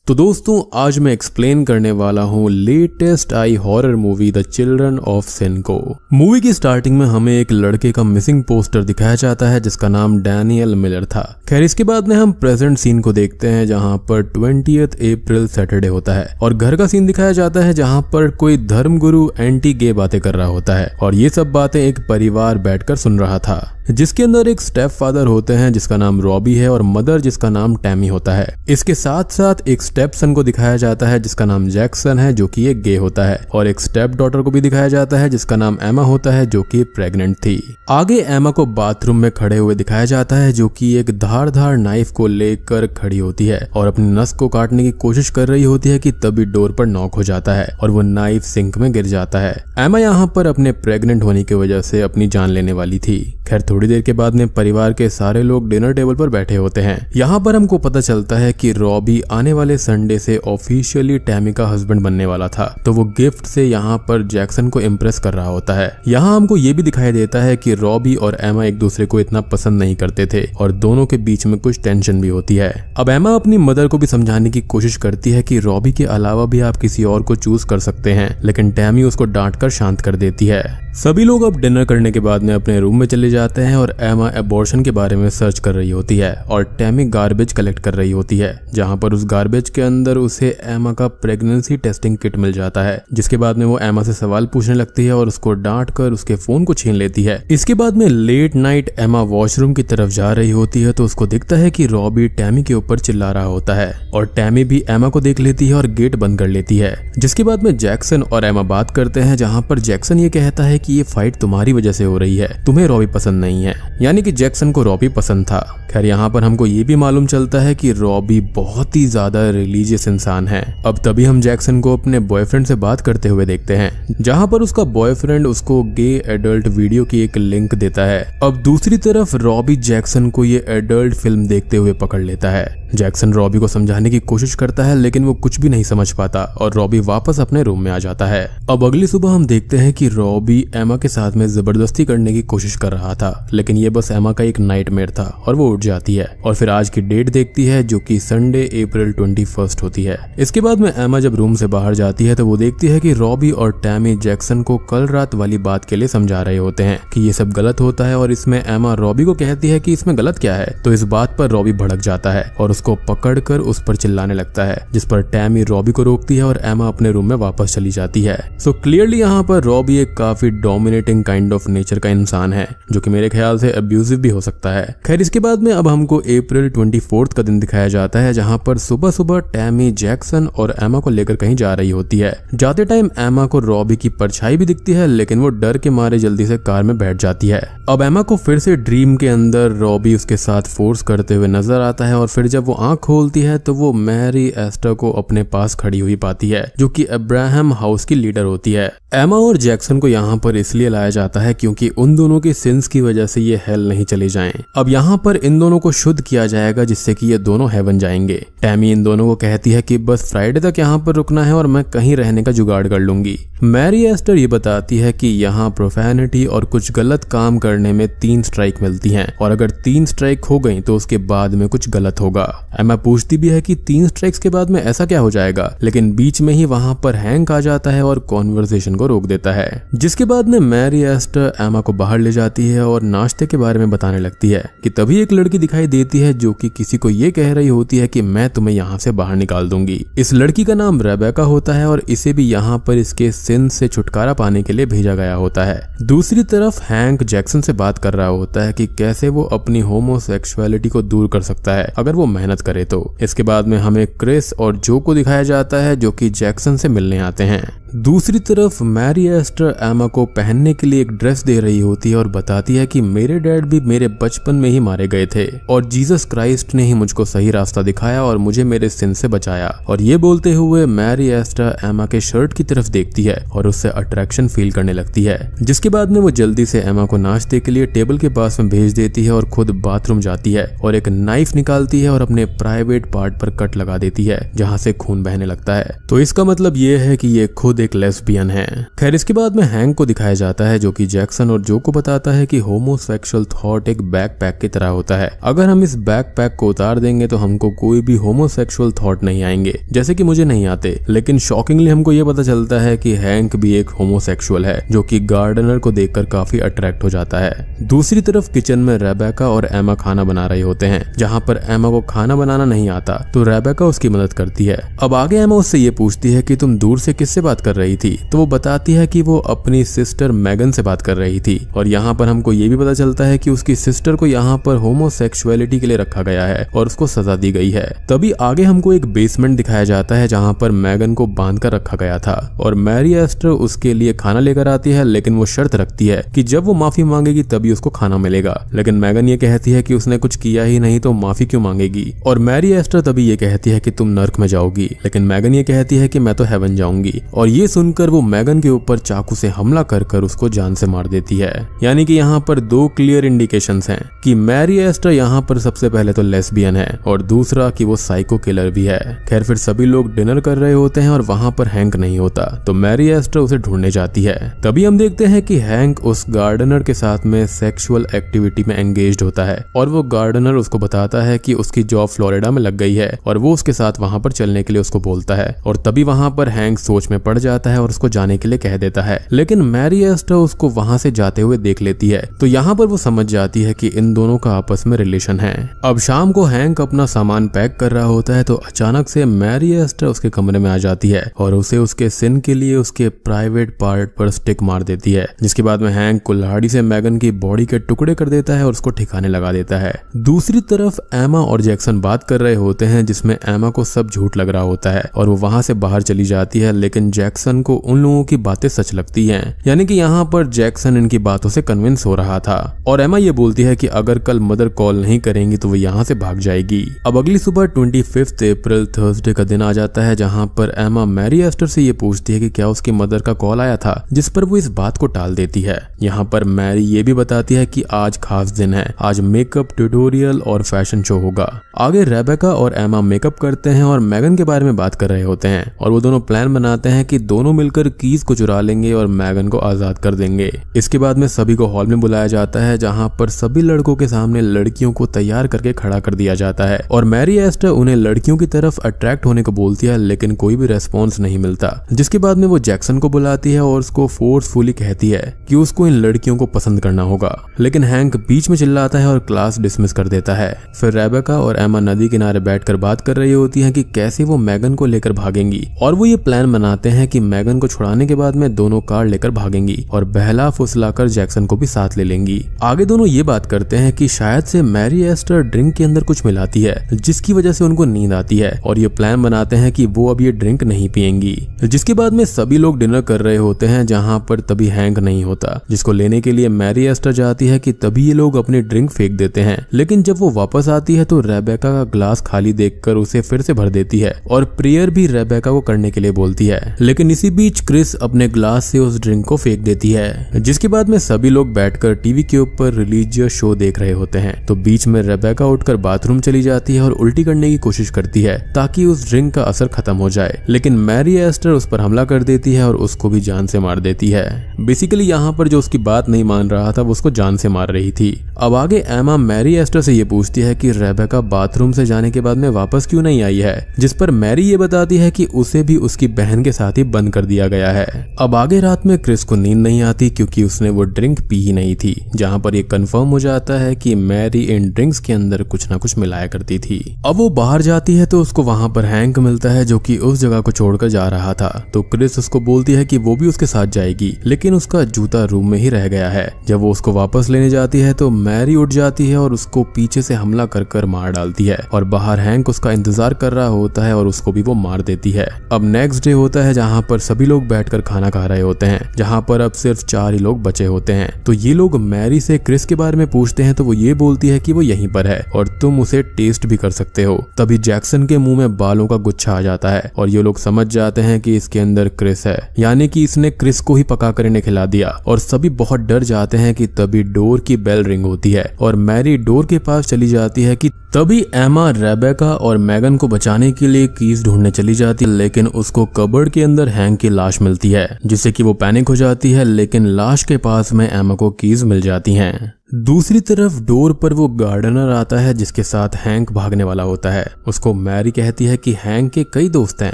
तो दोस्तों आज मैं एक्सप्लेन करने वाला हूँ लेटेस्ट आई horror movie the children of sin को। मूवी की स्टार्टिंग में हमें एक लड़के का मिसिंग पोस्टर दिखाया जाता है जिसका नाम डैनियल मिलर था। खैर इसके बाद में हम प्रेजेंट सीन को देखते हैं जहाँ पर 20 अप्रैल सैटरडे होता है और घर का सीन दिखाया जाता है जहाँ पर कोई धर्मगुरु एंटी गे बातें कर रहा होता है और ये सब बातें एक परिवार बैठकर सुन रहा था जिसके अंदर एक स्टेप फादर होते हैं जिसका नाम रॉबी है और मदर जिसका नाम टैमी होता है। इसके साथ साथ एक स्टेप सन को दिखाया जाता है जिसका नाम जैक्सन है जो कि एक गे होता है और एक स्टेप डॉटर को भी दिखाया जाता है जिसका नाम एमा होता है जो कि प्रेग्नेंट थी। आगे एमा को बाथरूम में खड़े हुए दिखाया जाता है जो कि एक धारदार नाइफ को लेकर खड़ी होती है और अपनी नस को काटने की कोशिश कर रही होती है कि तभी डोर पर नॉक हो जाता है और वो नाइफ सिंक में गिर जाता है। एमा यहाँ पर अपने प्रेग्नेंट होने की वजह से अपनी जान लेने वाली थी। खैर थोड़ी देर के बाद में परिवार के सारे लोग डिनर टेबल पर बैठे होते हैं। यहाँ पर हमको पता चलता है कि रॉबी आने वाले संडे से ऑफिशियली टैमी का हस्बैंड बनने वाला था, तो वो गिफ्ट से यहाँ पर जैक्सन को इम्प्रेस कर रहा होता है। यहाँ हमको ये भी दिखाई देता है कि रॉबी और एमा एक दूसरे को इतना पसंद नहीं करते थे और दोनों के बीच में कुछ टेंशन भी होती है। अब एमा अपनी मदर को भी समझाने की कोशिश करती है कि रॉबी के अलावा भी आप किसी और को चूज कर सकते हैं, लेकिन टैमी उसको डांट कर शांत कर देती है। सभी लोग अब डिनर करने के बाद में अपने रूम में चले जाते हैं और एमा एबॉर्शन के बारे में सर्च कर रही होती है और टैमी गार्बेज कलेक्ट कर रही होती है, जहां पर उस गार्बेज के अंदर उसे एमा का प्रेगनेंसी टेस्टिंग किट मिल जाता है। जिसके बाद में वो एमा से सवाल पूछने लगती है और उसको डांट कर उसके फोन को छीन लेती है। इसके बाद में लेट नाइट एमा वॉशरूम की तरफ जा रही होती है तो उसको दिखता है कि रॉबी टैमी के ऊपर चिल्ला रहा होता है और टैमी भी एमा को देख लेती है और गेट बंद कर लेती है। जिसके बाद में जैक्सन और एमा बात करते हैं जहां पर जैक्सन ये कहता है कि ये फाइट तुम्हारी वजह से हो रही है, तुम्हें रॉबी पसंद नहीं है, यानी कि जैक्सन को रॉबी पसंद था। खैर यहाँ पर हमको ये भी मालूम चलता है कि रॉबी बहुत ही ज्यादा रिलीजियस इंसान है। अब तभी हम जैक्सन को अपने बॉयफ्रेंड से बात करते हुए देखते हैं जहाँ पर उसका बॉयफ्रेंड उसको गे एडल्ट वीडियो की एक लिंक देता है। अब दूसरी तरफ रॉबी जैक्सन को ये एडल्ट फिल्म देखते हुए पकड़ लेता है। जैक्सन रॉबी को समझाने की कोशिश करता है लेकिन वो कुछ भी नहीं समझ पाता और रॉबी वापस अपने रूम में आ जाता है। अब अगली सुबह हम देखते हैं कि रॉबी एमा के साथ में जबरदस्ती करने की कोशिश कर रहा था, लेकिन ये बस एमा का एक नाइटमेयर था और वो उठ जाती है और फिर आज की डेट देखती है जो कि संडे अप्रैल 21 होती है। इसके बाद में एमा जब रूम से बाहर जाती है तो वो देखती है कि रॉबी और टैमी जैक्सन को कल रात वाली बात के लिए समझा रहे होते हैं कि ये सब गलत होता है और इसमें एमा रॉबी को कहती है कि इसमें गलत क्या है। तो इस बात पर रॉबी भड़क जाता है और उसको पकड़कर उस पर चिल्लाने लगता है, जिस पर टैमी रॉबी को रोकती है और एमा अपने रूम में वापस चली जाती है। सो क्लियरली यहाँ पर रॉबी एक काफी डोमिनेटिंग काइंड ऑफ नेचर का इंसान है जो कि मेरे ख्याल से अब्यूजिव भी हो सकता है। खैर इसके बाद में अब हमको अप्रैल 24 का दिन दिखाया जाता है जहाँ पर सुबह सुबह टैमी जैक्सन और एमा को लेकर कहीं जा रही होती है। जाते टाइम एमा को रॉबी की परछाई भी दिखती है लेकिन वो डर के मारे जल्दी से कार में बैठ जाती है। अब एमा को फिर से ड्रीम के अंदर रॉबी उसके साथ फोर्स करते हुए नजर आता है और फिर जब वो आंख खोलती है तो वो मैरी एस्टर को अपने पास खड़ी हुई पाती है जो कि अब्राहम हाउस की लीडर होती है। एमा और जैक्सन को यहाँ पर इसलिए लाया जाता है क्योंकि उन दोनों के सिंस की वजह से ये हेल नहीं चले जाएं। अब यहाँ पर इन दोनों को शुद्ध किया जाएगा जिससे कि ये दोनों हेवन जाएंगे। टैमी इन दोनों को कहती है कि बस फ्राइडे तक यहाँ पर रुकना है और मैं कहीं रहने का जुगाड़ कर लूंगी। मैरी एस्टर ये बताती है कि यहाँ प्रोफैनिटी और कुछ गलत काम करने में 3 स्ट्राइक मिलती हैं और अगर 3 स्ट्राइक हो गई तो उसके बाद में कुछ गलत होगा। एमा पूछती भी है कि 3 स्ट्राइक्स के बाद में ऐसा क्या हो जाएगा, लेकिन बीच में ही वहाँ पर हैंक आ जाता है और कॉन्वर्सेशन को रोक देता है। जिसके बाद में मैरी एस्टर एमा को बाहर ले जाती है और नाश्ते के बारे में बताने लगती है कि तभी एक लड़की दिखाई देती है जो कि किसी को ये कह रही होती है कि मैं तुम्हें यहाँ से बाहर निकाल दूंगी। इस लड़की का नाम रेबेका होता है और इसे भी यहाँ पर इसके सिन से छुटकारा पाने के लिए भेजा गया होता है। दूसरी तरफ हैंक जैक्सन से बात कर रहा होता है कि कैसे वो अपनी होमोसेक्सुअलिटी को दूर कर सकता है अगर वो मेहनत करे तो। इसके बाद में हमें क्रिस और जो को दिखाया जाता है जो कि जैक्सन से मिलने आते हैं। दूसरी तरफ मैरी एस्टर एमा को पहनने के लिए एक ड्रेस दे रही होती है और बताती है कि मेरे डैड भी मेरे बचपन में ही मारे गए थे और जीसस क्राइस्ट ने ही मुझको सही रास्ता दिखाया और मुझे मेरे सिन से बचाया। और ये बोलते हुए मैरी एस्टर एमा के शर्ट की तरफ देखती है और उससे अट्रैक्शन फील करने लगती है। जिसके बाद में वो जल्दी से एमा को नाश्ते के लिए टेबल के पास में भेज देती है और खुद बाथरूम जाती है और एक नाइफ निकालती है और अपने प्राइवेट पार्ट पर कट लगा देती है जहाँ से खून बहने लगता है। तो इसका मतलब ये है कि ये खुद एक लेस्बियन है। खैर इसके बाद में हैंक को दिखाया जाता है जो कि जैक्सन और जो को बताता है कि होमोसेक्सुअल थॉट एक बैकपैक की तरह होता है। अगर हम इस बैकपैक को उतार देंगे तो हमको कोई भी होमोसेक्सुअल थॉट नहीं आएंगे, जैसे कि मुझे नहीं आते। लेकिन शॉकिंगली हमको ये पता चलता है कि हैंक भी एक होमोसेक्सुअल है, जो कि गार्डनर को देखकर काफी अट्रैक्ट हो जाता है। दूसरी तरफ किचन में रेबेका और एमा खाना बना रहे होते हैं। जहाँ पर एमा को खाना बनाना नहीं आता तो रेबेका उसकी मदद करती है। अब आगे एमा उससे ये पूछती है कि तुम दूर से किससे बात कर रही थी, तो वो बताती है कि वो अपनी सिस्टर मैगन से बात कर रही थी। और यहाँ पर हमको ये भी पता चलता है कि उसकी सिस्टर को यहाँ पर होमोसेक्सुअलिटी के लिए रखा गया है और उसको सजा दी गई है। तभी आगे हमको एक बेसमेंट दिखाया जाता है जहाँ पर मैगन को बांध कर रखा गया था और मैरी एस्टर उसके लिए खाना लेकर आती है, लेकिन वो शर्त रखती है कि जब वो माफी मांगेगी तभी उसको खाना मिलेगा। लेकिन मैगन ये कहती है कि उसने कुछ किया ही नहीं तो माफी क्यों मांगेगी। और मैरी एस्टर तभी ये कहती है कि तुम नर्क में जाओगी, लेकिन मैगन ये कहती है कि मैं तो हेवन जाऊंगी। और ये सुनकर वो मैगन के ऊपर चाकू से हमला कर उसको जान से मार देती है। यानी कि यहाँ पर दो क्लियर इंडिकेशंस हैं कि मैरी एस्टर यहाँ पर सबसे पहले तो लेस्बियन है और दूसरा कि वो साइको किलर भी है। खैर फिर सभी लोग डिनर कर रहे होते हैं और वहाँ पर हैंक नहीं होता, तो मैरी एस्टर उसे ढूंढने जाती है। तभी हम देखते हैं कि हैंक उस गार्डनर के साथ में सेक्सुअल एक्टिविटी में एंगेज्ड होता है और वो गार्डनर उसको बताता है कि उसकी जॉब फ्लोरिडा में लग गई है और वो उसके साथ वहाँ पर चलने के लिए उसको बोलता है। और तभी वहाँ पर हैंक सोच में पड़ जाता है और उसको जाने के लिए कह देता है, लेकिन मैरी एस्टर उसको वहाँ से जाते हुए देख लेती है। तो यहाँ पर वो समझ जाती है कि इन दोनों का आपस में रिलेशन है। अब शाम को हैंक अपना सामान पैक कर रहा होता है तो अचानक से मैरी एस्टर उसके कमरे में आ जाती है और उसे उसके सिन के लिए उसके प्राइवेट पार्ट पर स्टिक मार देती है, जिसके बाद में हैंक कुल्हाड़ी से मैगन की बॉडी के टुकड़े कर देता है और उसको ठिकाने लगा देता है। दूसरी तरफ एमा और जैक्सन बात कर रहे होते हैं जिसमें एमा को सब झूठ लग रहा होता है और वो वहां से बाहर चली जाती है, लेकिन जैक्सन को उन लोगों की बातें सच लगती हैं। यानी कि यहाँ पर जैक्सन इनकी बातों से कन्विंस हो रहा था और एमा ये बोलती है कि अगर कल मदर कॉल नहीं करेंगी तो वो यहाँ से भाग जाएगी। अब अगली सुबह 25 अप्रैल थर्सडे का दिन आ जाता है जहाँ पर एमा मैरी एस्टर से ये पूछती है कि क्या उसकी मदर का कॉल आया था, जिस पर वो इस बात को टाल देती है। यहाँ पर मैरी ये भी बताती है कि आज खास दिन है, आज मेकअप ट्यूटोरियल और फैशन शो होगा। आगे रेबेका और एमा मेकअप करते हैं और मैगन के बारे में बात कर रहे होते हैं और वो दोनों प्लान बनाते हैं कि दोनों मिलकर कीज को चुरा लेंगे और मैगन को आजाद कर देंगे। इसके बाद में सभी को हॉल में बुलाया जाता है जहाँ पर सभी लड़कों के सामने लड़कियों को तैयार करके खड़ा कर दिया जाता है और मैरी एस्टर उन्हें लड़कियों की तरफ अट्रैक्ट होने को बोलती है, लेकिन कोई भी रेस्पॉन्स नहीं मिलता। जिसके बाद में वो जैक्सन को बुलाती है और उसको फोर्सफुली कहती है कि उसको इन लड़कियों को पसंद करना होगा, लेकिन हैंक बीच में चिल्लाता है और क्लास डिसमिस कर देता है। फिर रेबेका और एमा नदी किनारे बैठकर बात कर रही होती हैं कि कैसे वो मैगन को लेकर भागेंगी और वो ये प्लान बनाते हैं कि मैगन को छुड़ाने के बाद में दोनों कार लेकर भागेंगी और बहला फुसलाकर जैक्सन को भी साथ ले लेंगी। आगे दोनों ये बात करते हैं कि शायद से मैरी एस्टर ड्रिंक के अंदर कुछ मिलाती है जिसकी वजह से उनको नींद आती है और ये प्लान बनाते हैं कि वो अब ये ड्रिंक नहीं पिएंगी। जिसके बाद में सभी लोग डिनर कर रहे होते हैं जहाँ पर तभी हैंक नहीं होता, जिसको लेने के लिए मैरी एस्टर जाती है कि तभी ये लोग अपनी ड्रिंक फेंक देते हैं। लेकिन जब वो वापस आती है तो रेबेका का ग्लास खाली देखकर उसे फिर से भर देती है और प्रेयर भी रेबेका को करने के लिए बोलती है। लेकिन इसी बीच क्रिस अपने ग्लास से उस ड्रिंक को फेंक देती है। जिसके बाद में सभी लोग बैठकर टीवी के ऊपर रिलीजियस शो देख रहे होते हैं तो बीच में रेबेका उठकर बाथरूम चली जाती है और उल्टी करने की कोशिश करती है ताकि उस ड्रिंक का असर खत्म हो जाए, लेकिन मैरी एस्टर उस पर हमला कर देती है और उसको भी जान से मार देती है। बेसिकली यहाँ पर जो उसकी बात नहीं मान रहा था वो उसको जान से मार रही थी। अब आगे एमा मैरी एस्टर से ये पूछती है कि रेबेका बाथरूम से जाने के बाद में वापस क्यों नहीं आई है, जिस पर मैरी ये बताती है कि उसे भी उसकी बहन के साथ ही बंद कर दिया गया है। अब आगे रात में क्रिस को नींद नहीं आती क्योंकि उसने वो ड्रिंक पी ही नहीं थी, जहाँ पर ये कंफर्म हो जाता है कि मैरी इन ड्रिंक्स के अंदर कुछ ना कुछ मिलाया करती थी। अब वो बाहर जाती है तो उसको वहाँ पर हैंक मिलता है जो कि उस जगह को छोड़कर जा रहा था, तो क्रिस उसको बोलती है कि वो भी उसके साथ जाएगी, लेकिन उसका जूता रूम में ही रह गया है। जब वो उसको वापस लेने जाती है तो मैरी उठ जाती है और उसको पीछे से हमला कर कर मार डालती है और बाहर हैंक उसका इंतजार कर रहा होता है और उसको भी वो मार देती है। अब नेक्स्ट डे होता है जहाँ पर सभी लोग बैठकर खाना खा रहे होते हैं, जहाँ पर अब सिर्फ 4 ही लोग बचे होते हैं। तो ये लोग मैरी से क्रिस के बारे में पूछते हैं तो वो ये बोलती है कि वो यहीं पर है और तुम उसे टेस्ट भी कर सकते हो। तभी जैक्सन के मुंह में बालों का गुच्छा आ जाता है और ये लोग समझ जाते हैं कि इसके अंदर क्रिस है, यानी कि इसने क्रिस को ही पका कर इन्हें खिला दिया और सभी बहुत डर जाते हैं कि तभी डोर की बेल रिंग होती है और मैरी डोर के पास चली जाती है कि तभी एमा रेबेका और मैगन को बचाने के लिए कीज ढूंढने चली जाती है, लेकिन उसको कबर्ड के अंदर हैंक की लाश मिलती है, जिससे कि वो पैनिक हो जाती है, लेकिन लाश के पास में एमा को कीज मिल जाती हैं। दूसरी तरफ डोर पर वो गार्डनर आता है जिसके साथ हैंक भागने वाला होता है। उसको मैरी कहती है कि हैंक के कई दोस्त हैं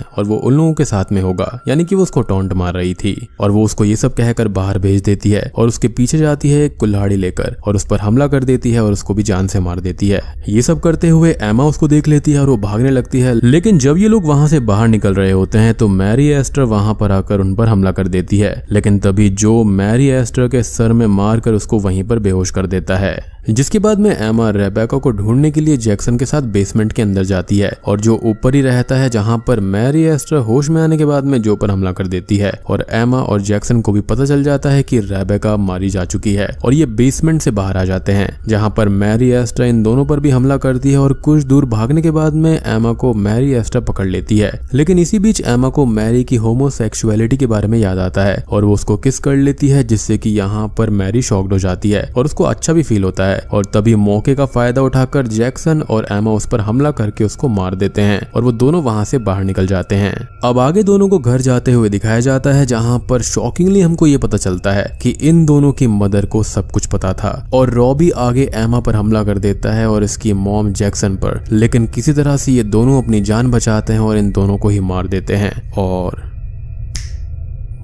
और वो उन लोगों के साथ में होगा, यानी कि वो उसको टॉन्ट मार रही थी, और वो उसको ये सब कहकर बाहर भेज देती है और उसके पीछे जाती है एक कुल्हाड़ी लेकर और उस पर हमला कर देती है और उसको भी जान से मार देती है। ये सब करते हुए एमा उसको देख लेती है और वो भागने लगती है, लेकिन जब ये लोग वहां से बाहर निकल रहे होते हैं तो मैरी एस्टर वहां पर आकर उन पर हमला कर देती है, लेकिन तभी जो मैरी एस्टर के सर में मारकर उसको वहीं पर बेहोश कर देता है। जिसके बाद में एमा रेबेका को ढूंढने के लिए जैक्सन के साथ बेसमेंट के अंदर जाती है, और जो ऊपर ही रहता है जहां पर मैरी एस्टर होश में आने के बाद में जो पर हमला कर देती है, और एमा और जैक्सन को भी पता चल जाता है कि रेबेका मारी जा चुकी है, और ये बेसमेंट से बाहर आ जाते हैं जहां पर मैरी एस्टर इन दोनों पर भी हमला करती है, और कुछ दूर भागने के बाद में एमा को मैरी एस्टर पकड़ लेती है। लेकिन इसी बीच एमा को मैरी की होमोसेक्सुअलिटी के बारे में याद आता है और वो उसको किस कर लेती है, जिससे कि यहाँ पर मैरी शॉक्ड हो जाती है और उसको अच्छा भी फील होता है। और तभी मौके का फायदा उठाकर जैक्सन और एमा उस पर हमला करके उसको मार देते हैं और वो दोनों वहां से बाहर निकल जाते हैं। अब आगे दोनों को घर जाते हुए दिखाया जाता है, जहां पर शॉकिंगली हमको ये पता चलता है कि इन दोनों की मदर को सब कुछ पता था, और रॉबी आगे एमा पर हमला कर देता है और इसकी मॉम जैक्सन पर, लेकिन किसी तरह से ये दोनों अपनी जान बचाते हैं और इन दोनों को ही मार देते हैं, और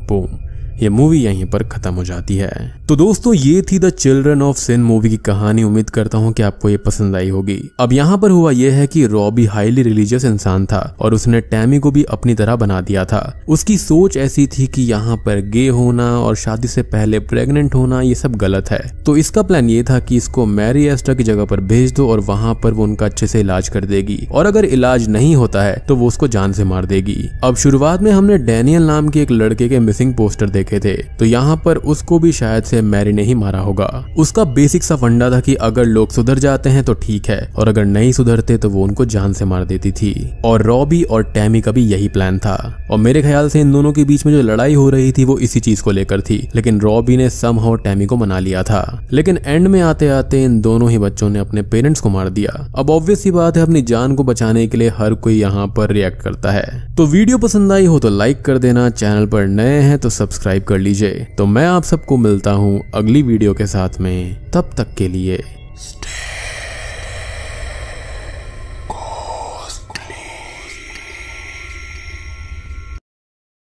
बूम, ये मूवी यहीं पर खत्म हो जाती है। तो दोस्तों, ये थी the children of sin movie की कहानी। उम्मीद करता हूँ कि आपको ये पसंद आई होगी। अब यहाँ पर हुआ यह है कि रॉबी हाईली रिलीजियस इंसान था और उसने टैमी को भी अपनी तरह बना दिया था। उसकी सोच ऐसी थी कि यहाँ पर गे होना और शादी से पहले प्रेग्नेंट होना ये सब गलत है। तो इसका प्लान ये था कि इसको मैरी एस्टर की जगह पर भेज दो और वहां पर वो उनका अच्छे से इलाज कर देगी, और अगर इलाज नहीं होता है तो वो उसको जान से मार देगी। अब शुरुआत में हमने डैनियल नाम के एक लड़के के मिसिंग पोस्टर देखे थे, तो यहाँ पर उसको भी शायद से मैरी ने ही मारा होगा। उसका बेसिक सा फंडा था कि अगर लोग सुधर जाते हैं तो ठीक है, और अगर नहीं सुधरते तो वो उनको जान से मार देती थी। और रॉबी और टैमी का भी यही प्लान था, और मेरे ख्याल से इन दोनों के बीच में जो लड़ाई हो रही थी वो इसी चीज को लेकर थी, लेकिन रॉबी ने समहाउ टैमी को मना लिया था। लेकिन एंड में आते आते इन दोनों ही बच्चों ने अपने पेरेंट्स को मार दिया। अब ऑब्वियस सी बात है, अपनी जान को बचाने के लिए हर कोई यहाँ पर रिएक्ट करता है। तो वीडियो पसंद आई हो तो लाइक कर देना, चैनल पर नए हैं तो सब्सक्राइब कर लीजिए। तो मैं आप सबको मिलता हूँ अगली वीडियो के साथ में, तब तक के लिए